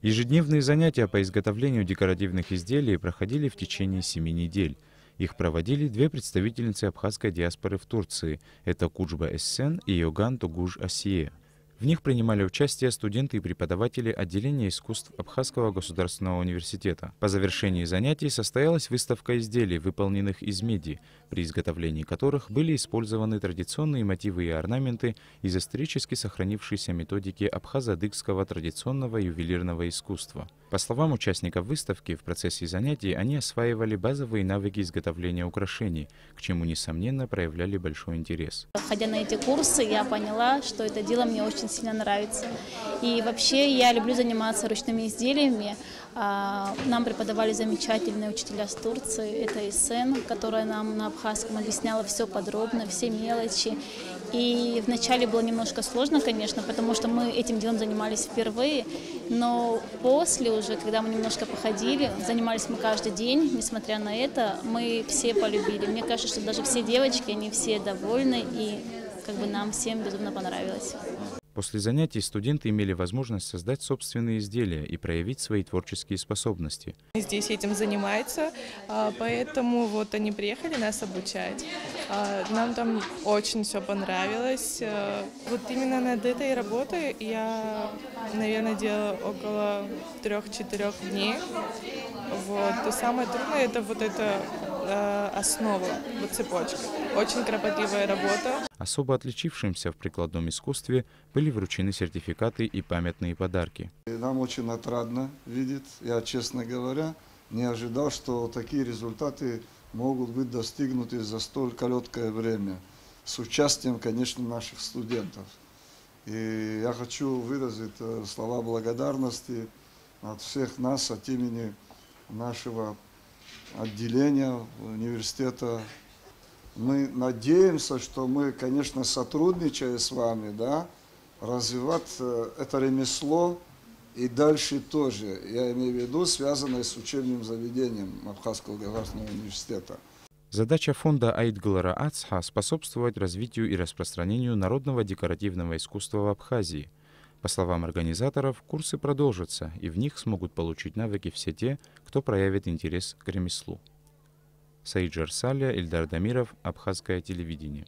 Ежедневные занятия по изготовлению декоративных изделий проходили в течение 7 недель. Их проводили две представительницы абхазской диаспоры в Турции. Это Куджба Эссен и Йоган Тугуж Асие. В них принимали участие студенты и преподаватели отделения искусств Абхазского государственного университета. По завершении занятий состоялась выставка изделий, выполненных из меди, при изготовлении которых были использованы традиционные мотивы и орнаменты из исторически сохранившейся методики абхазо-адыгского традиционного ювелирного искусства. По словам участников выставки, в процессе занятий они осваивали базовые навыки изготовления украшений, к чему, несомненно, проявляли большой интерес. Ходя на эти курсы, я поняла, что это дело мне очень сильно нравится. И вообще я люблю заниматься ручными изделиями. Нам преподавали замечательные учителя с Турции. Это Эссен, которая нам на абхазском объясняла все подробно, все мелочи. И вначале было немножко сложно, конечно, потому что мы этим делом занимались впервые. Но после уже, когда мы немножко походили, занимались мы каждый день, несмотря на это, мы все полюбили. Мне кажется, что даже все девочки, они все довольны, и нам всем безумно понравилось. После занятий студенты имели возможность создать собственные изделия и проявить свои творческие способности. Здесь этим занимаются, поэтому вот они приехали нас обучать. Нам там очень все понравилось. Вот именно над этой работой я, наверное, делала около 3-4 дней. Вот. И самое трудное — это вот эта основа, вот цепочка. Очень кропотливая работа. Особо отличившимся в прикладном искусстве были вручены сертификаты и памятные подарки. Нам очень отрадно видеть. Я, честно говоря, не ожидал, что такие результаты могут быть достигнуты за столь короткое время. С участием, конечно, наших студентов. И я хочу выразить слова благодарности от всех нас, от имени нашего отделения университета. Мы надеемся, что мы, конечно, сотрудничая с вами, развивать это ремесло и дальше тоже. Я имею в виду, связанное с учебным заведением Абхазского государственного университета. Задача фонда Айтглара Ацха — способствовать развитию и распространению народного декоративного искусства в Абхазии. По словам организаторов, курсы продолжатся, и в них смогут получить навыки все те, кто проявит интерес к ремеслу. Саид Жарсалия, Ильдар Дамиров, Абхазское телевидение.